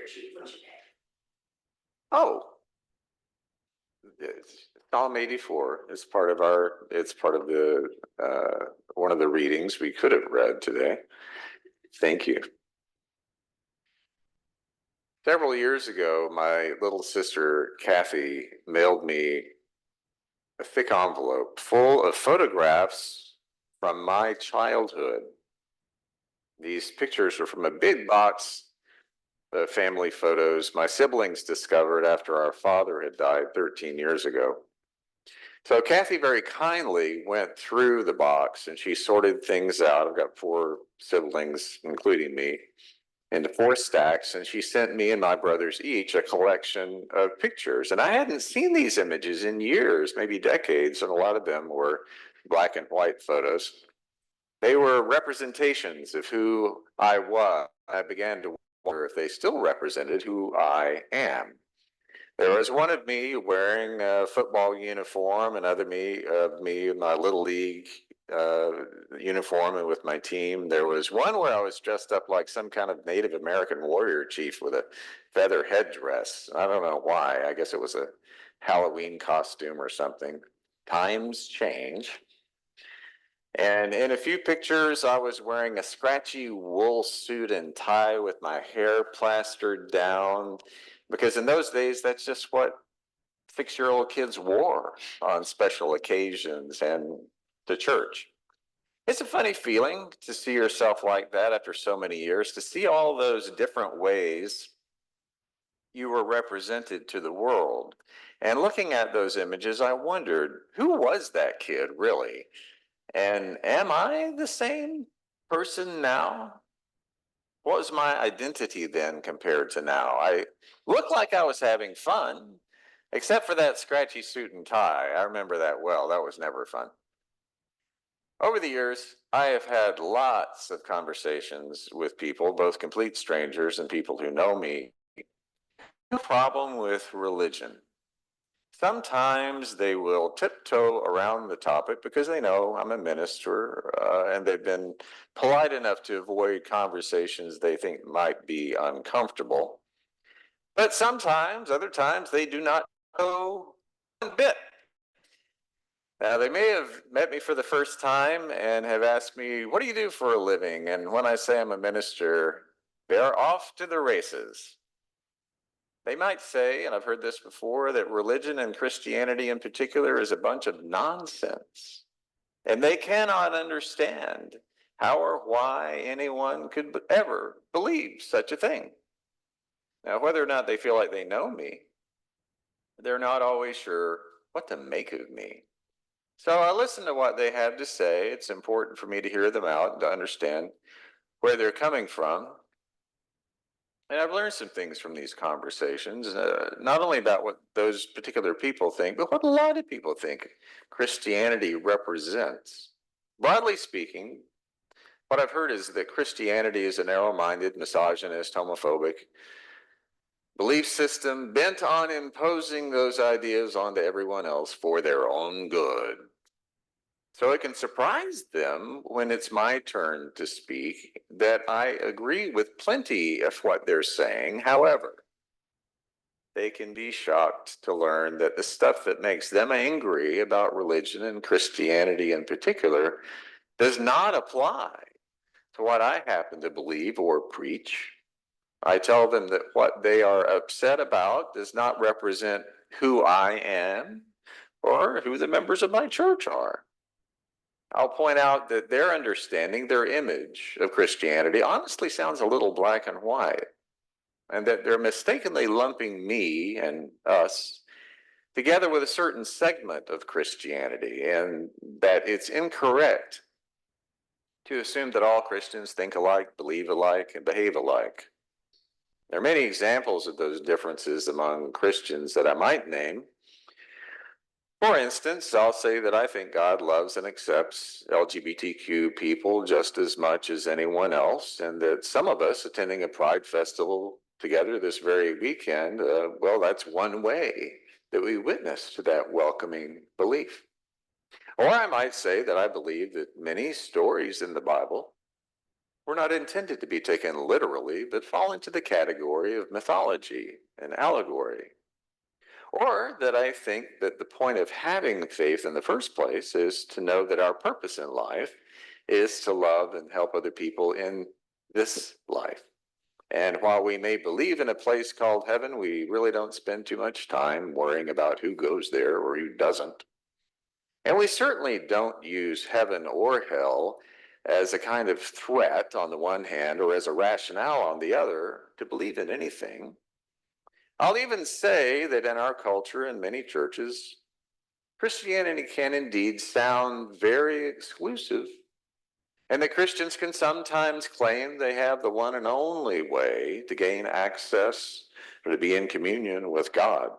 chief for today. Oh, it's Psalm 84 is part of the one of the readings we could have read today. Thank you. Several years ago, my little sister Kathy mailed me a thick envelope full of photographs from my childhood. These pictures are from a big box of family photos my siblings discovered after our father had died 13 years ago. So Kathy very kindly went through the box and she sorted things out. I've got 4 siblings, including me, into 4 stacks, and she sent me and my brothers each a collection of pictures. And I hadn't seen these images in years, maybe decades, and a lot of them were black and white photos. They were representations of who I was. I began to wonder if they still represented who I am. There was one of me wearing a football uniform, another me in my little league uniform and with my team. There was one where I was dressed up like some kind of Native American warrior chief with a feather headdress. I don't know why. I guess it was a Halloween costume or something. Times change. And in a few pictures, I was wearing a scratchy wool suit and tie with my hair plastered down, because in those days, that's just what 6-year-old kids wore on special occasions and to church. It's a funny feeling to see yourself like that after so many years, to see all those different ways you were represented to the world. And looking at those images, I wondered, who was that kid really? And am I the same person now? What was my identity then compared to now? I looked like I was having fun, except for that scratchy suit and tie. I remember that well. That was never fun. Over the years, I have had lots of conversations with people, both complete strangers and people who know me. No problem with religion. Sometimes they will tiptoe around the topic because they know I'm a minister, and they've been polite enough to avoid conversations they think might be uncomfortable. But sometimes, other times, they do not know one bit. Now, they may have met me for the first time and have asked me, "What do you do for a living?" And when I say I'm a minister, they're off to the races. They might say, and I've heard this before, that religion and Christianity in particular is a bunch of nonsense. And they cannot understand how or why anyone could ever believe such a thing. Now, whether or not they feel like they know me, they're not always sure what to make of me. So I listen to what they have to say. It's important for me to hear them out and to understand where they're coming from. And I've learned some things from these conversations, not only about what those particular people think, but what a lot of people think Christianity represents. Broadly speaking, what I've heard is that Christianity is a narrow-minded, misogynist, homophobic belief system bent on imposing those ideas onto everyone else for their own good. So it can surprise them when it's my turn to speak that I agree with plenty of what they're saying. However, they can be shocked to learn that the stuff that makes them angry about religion and Christianity in particular does not apply to what I happen to believe or preach. I tell them that what they are upset about does not represent who I am or who the members of my church are. I'll point out that their understanding, their image of Christianity honestly sounds a little black and white, and that they're mistakenly lumping me and us together with a certain segment of Christianity, and that it's incorrect to assume that all Christians think alike, believe alike, and behave alike. There are many examples of those differences among Christians that I might name. For instance, I'll say that I think God loves and accepts LGBTQ people just as much as anyone else, and that some of us attending a Pride festival together this very weekend, well, that's one way that we witness to that welcoming belief. Or I might say that I believe that many stories in the Bible were not intended to be taken literally, but fall into the category of mythology and allegory. Or that I think that the point of having faith in the first place is to know that our purpose in life is to love and help other people in this life. And while we may believe in a place called heaven, we really don't spend too much time worrying about who goes there or who doesn't. And we certainly don't use heaven or hell as a kind of threat on the one hand or as a rationale on the other to believe in anything. I'll even say that in our culture and many churches, Christianity can indeed sound very exclusive, and that Christians can sometimes claim they have the one and only way to gain access or to be in communion with God.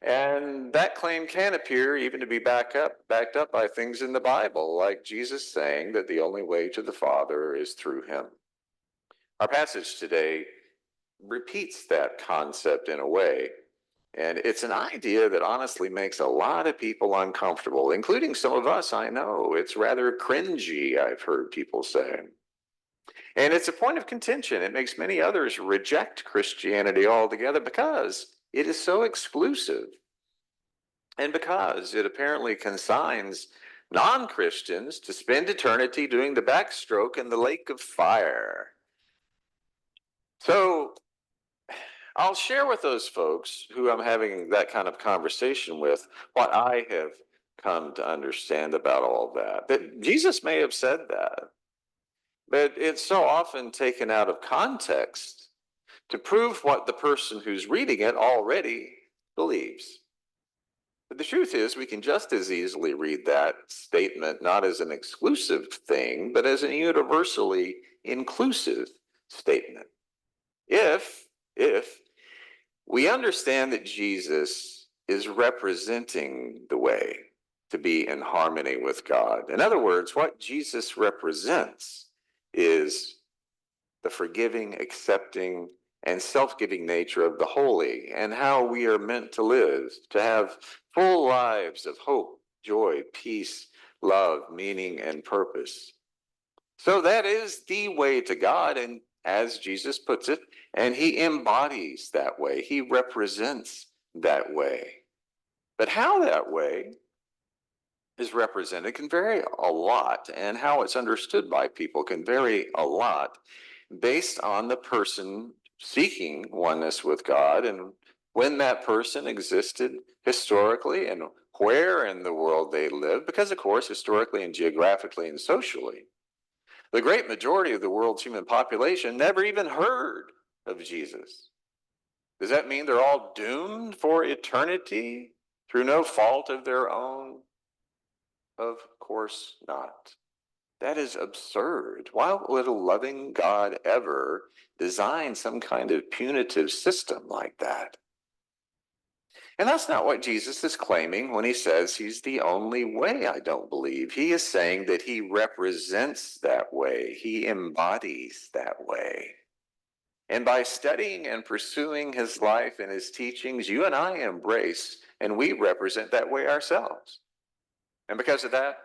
And that claim can appear even to be backed up by things in the Bible, like Jesus saying that the only way to the Father is through him. Our passage today repeats that concept in a way, and it's an idea that honestly makes a lot of people uncomfortable, including some of us, I know. It's rather cringy, I've heard people say. And it's a point of contention. It makes many others reject Christianity altogether because it is so exclusive. And because it apparently consigns non-Christians to spend eternity doing the backstroke in the lake of fire. So I'll share with those folks who I'm having that kind of conversation with what I have come to understand about all that. That Jesus may have said that, but it's so often taken out of context to prove what the person who's reading it already believes. But the truth is, we can just as easily read that statement not as an exclusive thing, but as a universally inclusive statement. If we understand that Jesus is representing the way to be in harmony with God. In other words, what Jesus represents is the forgiving, accepting, and self-giving nature of the holy, and how we are meant to live, to have full lives of hope, joy, peace, love, meaning, and purpose. So that is the way to God, and as Jesus puts it, and he embodies that way. He represents that way. But how that way is represented can vary a lot, and how it's understood by people can vary a lot based on the person seeking oneness with God and when that person existed historically and where in the world they lived, because of course, historically and geographically and socially, the great majority of the world's human population never even heard of Jesus. Does that mean they're all doomed for eternity through no fault of their own? Of course not. That is absurd. Why would a loving God ever design some kind of punitive system like that? And that's not what Jesus is claiming when he says he's the only way, I don't believe. He is saying that he represents that way. He embodies that way. And by studying and pursuing his life and his teachings, you and I embrace and we represent that way ourselves. And because of that,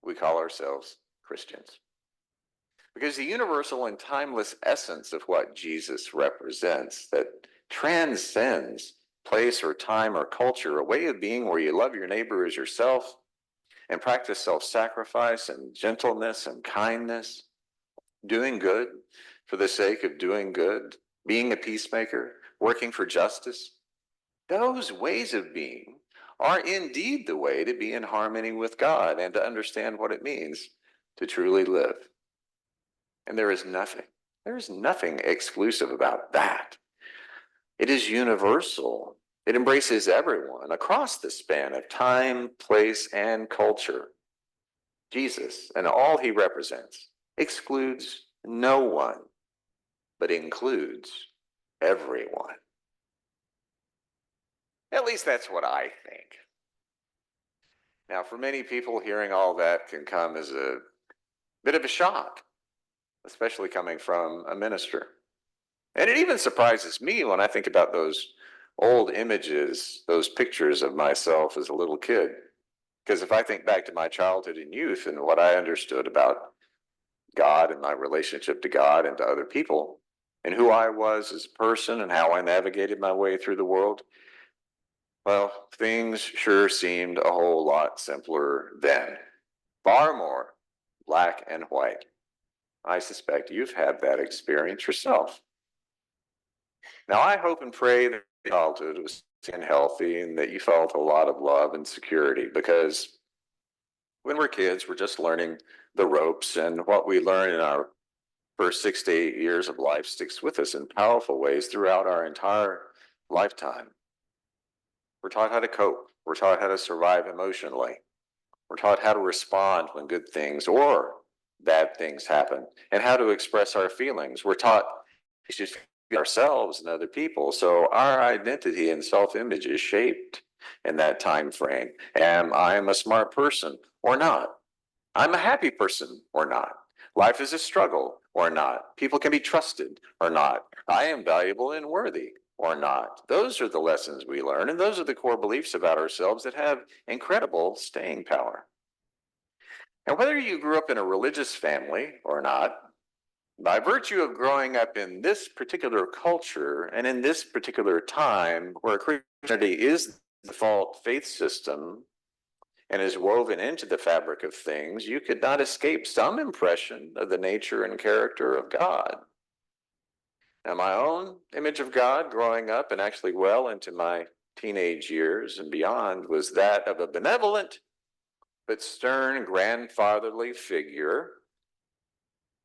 we call ourselves Christians. Because the universal and timeless essence of what Jesus represents, that transcends place or time or culture, a way of being where you love your neighbor as yourself and practice self-sacrifice and gentleness and kindness, doing good for the sake of doing good, being a peacemaker, working for justice. Those ways of being are indeed the way to be in harmony with God and to understand what it means to truly live. And there is nothing exclusive about that. It is universal. It embraces everyone across the span of time, place, and culture. Jesus and all he represents excludes no one, but includes everyone. At least that's what I think. Now, for many people, hearing all that can come as a bit of a shock, especially coming from a minister. And it even surprises me when I think about those old images, those pictures of myself as a little kid. Because if I think back to my childhood and youth and what I understood about God and my relationship to God and to other people, and who I was as a person and how I navigated my way through the world, well, things sure seemed a whole lot simpler then. Far more black and white. I suspect you've had that experience yourself. Now, I hope and pray that your childhood was healthy and that you felt a lot of love and security, because when we're kids, we're just learning the ropes, and what we learn in our first 6 to 8 years of life sticks with us in powerful ways throughout our entire lifetime. We're taught how to cope. We're taught how to survive emotionally. We're taught how to respond when good things or bad things happen, and how to express our feelings. We're taught to feel ourselves and other people. So our identity and self-image is shaped in that time frame. Am I a smart person or not? I'm a happy person or not. Life is a struggle or not. People can be trusted or not. I am valuable and worthy or not. Those are the lessons we learn, and those are the core beliefs about ourselves that have incredible staying power. And whether you grew up in a religious family or not, by virtue of growing up in this particular culture and in this particular time where Christianity is the default faith system and is woven into the fabric of things, you could not escape some impression of the nature and character of God. Now, my own image of God growing up and actually well into my teenage years and beyond was that of a benevolent but stern grandfatherly figure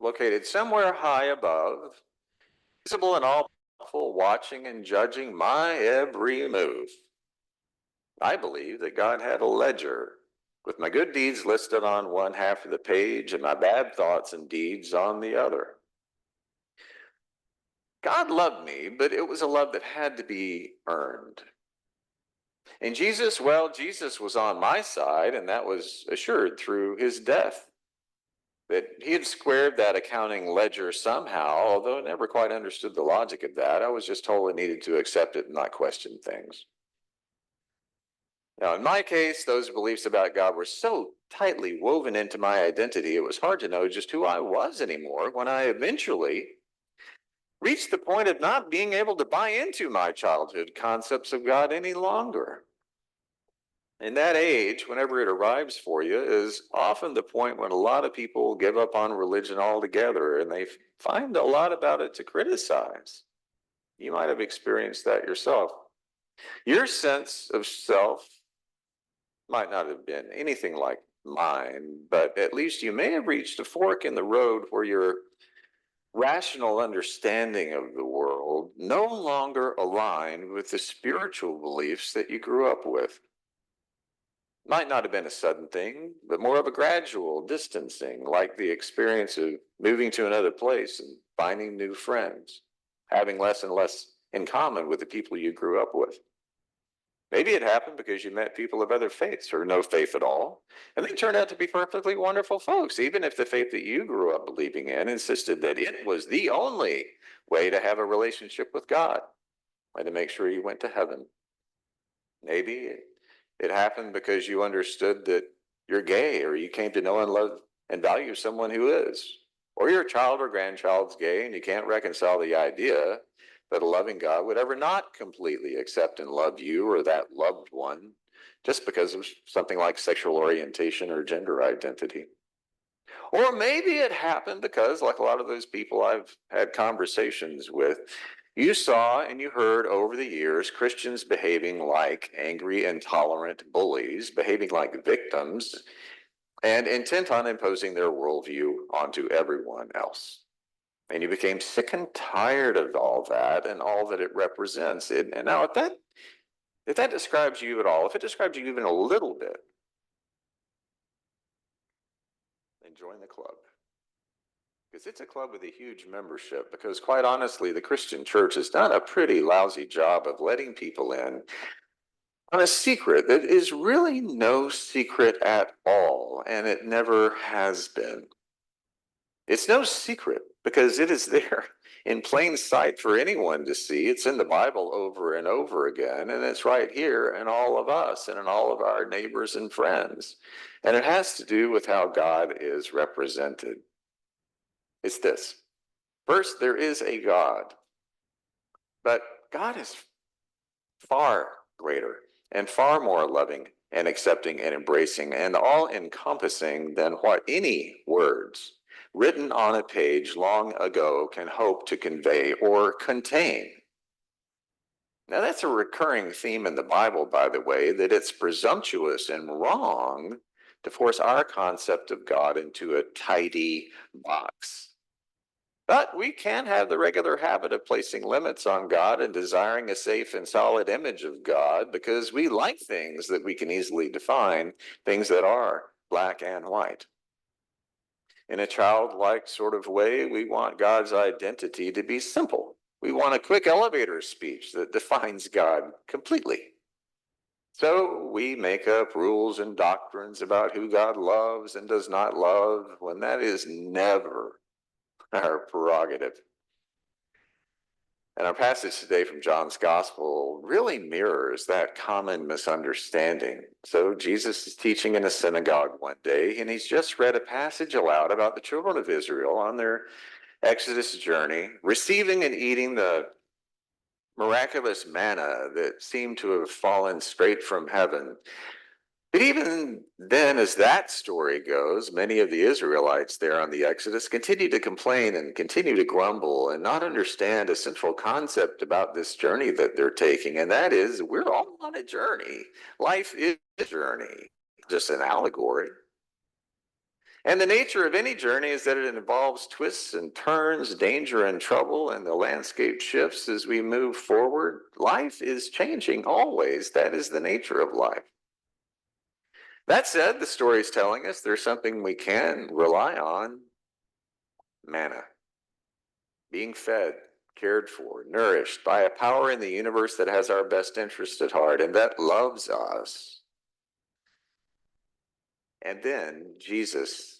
located somewhere high above, visible and all powerful, watching and judging my every move. I believe that God had a ledger with my good deeds listed on one half of the page and my bad thoughts and deeds on the other. God loved me, but it was a love that had to be earned. And Jesus, well, Jesus was on my side, and that was assured through his death. That he had squared that accounting ledger somehow, although I never quite understood the logic of that. I was just told I needed to accept it and not question things. Now, in my case, those beliefs about God were so tightly woven into my identity, it was hard to know just who I was anymore when I eventually reached the point of not being able to buy into my childhood concepts of God any longer. And that age, whenever it arrives for you, is often the point when a lot of people give up on religion altogether and they find a lot about it to criticize. You might have experienced that yourself. Your sense of self might not have been anything like mine, but at least you may have reached a fork in the road where your rational understanding of the world no longer aligned with the spiritual beliefs that you grew up with. Might not have been a sudden thing, but more of a gradual distancing, like the experience of moving to another place and finding new friends, having less and less in common with the people you grew up with. Maybe it happened because you met people of other faiths or no faith at all, and they turned out to be perfectly wonderful folks, even if the faith that you grew up believing in insisted that it was the only way to have a relationship with God and to make sure you went to heaven. Maybe it happened because you understood that you're gay, or you came to know and love and value someone who is, or your child or grandchild's gay and you can't reconcile the idea that a loving God would ever not completely accept and love you or that loved one just because of something like sexual orientation or gender identity. Or maybe it happened because, like a lot of those people I've had conversations with, you saw and you heard over the years Christians behaving like angry, intolerant bullies, behaving like victims, and intent on imposing their worldview onto everyone else. And you became sick and tired of all that and all that it represents. And now, if that describes you at all, if it describes you even a little bit, then join the club. Because it's a club with a huge membership. Because quite honestly, the Christian church has done a pretty lousy job of letting people in on a secret that is really no secret at all, and it never has been. It's no secret because it is there in plain sight for anyone to see. It's in the Bible over and over again, and it's right here in all of us and in all of our neighbors and friends. And it has to do with how God is represented. It's this. First, there is a God, but God is far greater and far more loving and accepting and embracing and all encompassing than what any words written on a page long ago can hope to convey or contain. Now, that's a recurring theme in the Bible, by the way, that it's presumptuous and wrong to force our concept of God into a tidy box. But we can have the regular habit of placing limits on God and desiring a safe and solid image of God because we like things that we can easily define, things that are black and white. In a childlike sort of way, we want God's identity to be simple. We want a quick elevator speech that defines God completely. So we make up rules and doctrines about who God loves and does not love when that is never our prerogative. And our passage today from John's Gospel really mirrors that common misunderstanding. So Jesus is teaching in a synagogue one day, and he's just read a passage aloud about the children of Israel on their Exodus journey, receiving and eating the miraculous manna that seemed to have fallen straight from heaven. But even then, as that story goes, many of the Israelites there on the Exodus continue to complain and continue to grumble and not understand a central concept about this journey that they're taking, and that is we're all on a journey. Life is a journey, just an allegory. And the nature of any journey is that it involves twists and turns, danger and trouble, and the landscape shifts as we move forward. Life is changing always. That is the nature of life. That said, the story is telling us there's something we can rely on: manna. Being fed, cared for, nourished by a power in the universe that has our best interest at heart and that loves us. And then Jesus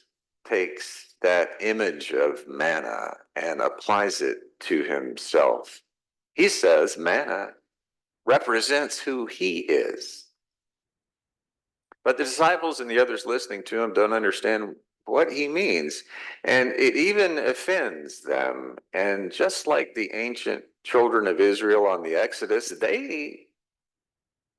takes that image of manna and applies it to himself. He says manna represents who he is. But the disciples and the others listening to him don't understand what he means. And it even offends them. And just like the ancient children of Israel on the Exodus, they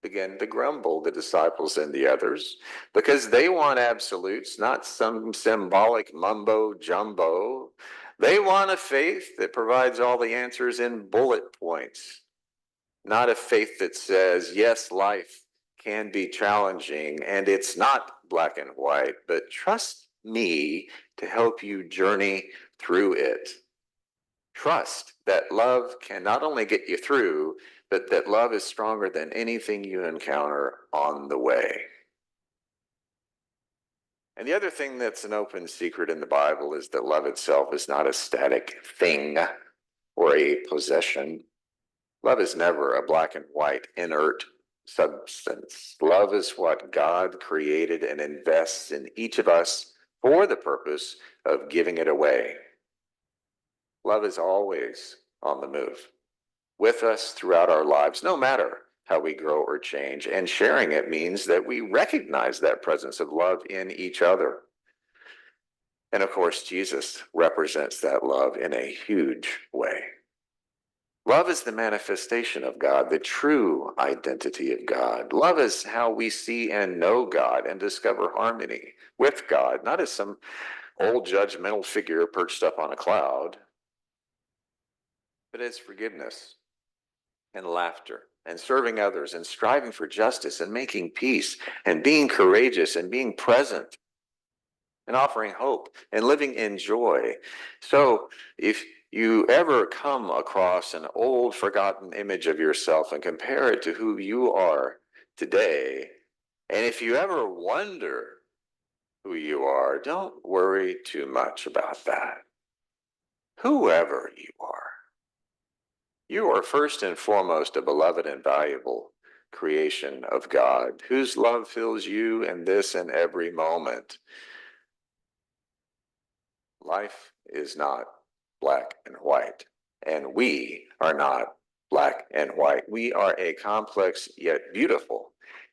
begin to grumble, the disciples and the others, because they want absolutes, not some symbolic mumbo jumbo. They want a faith that provides all the answers in bullet points, not a faith that says, yes, life can be challenging and it's not black and white, but trust me to help you journey through it. Trust that love can not only get you through, but that love is stronger than anything you encounter on the way. And the other thing that's an open secret in the Bible is that love itself is not a static thing or a possession. Love is never a black and white, inert substance. Love is what God created and invests in each of us for the purpose of giving it away. Love is always on the move, with us throughout our lives, no matter how we grow or change. And sharing it means that we recognize that presence of love in each other. And of course, Jesus represents that love in a huge way. Love is the manifestation of God, the true identity of God. Love is how we see and know God and discover harmony with God, not as some old judgmental figure perched up on a cloud, but as forgiveness and laughter and serving others and striving for justice and making peace and being courageous and being present and offering hope and living in joy. So if you ever come across an old forgotten image of yourself and compare it to who you are today, and if you ever wonder who you are, don't worry too much about that. Whoever you are first and foremost a beloved and valuable creation of God, whose love fills you in this and every moment. Life is not black and white, and we are not black and white. We are a complex yet beautiful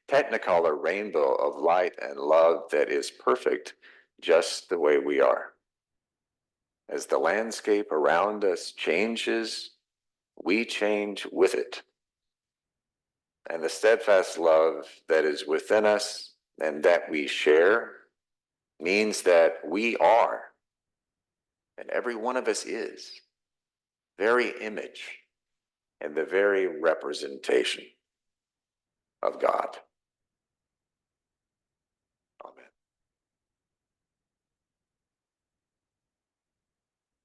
technicolor rainbow of light and love that is perfect just the way we are. As the landscape around us changes, we change with it. And the steadfast love that is within us and that we share means that we are, and every one of us is, very image and the very representation of God.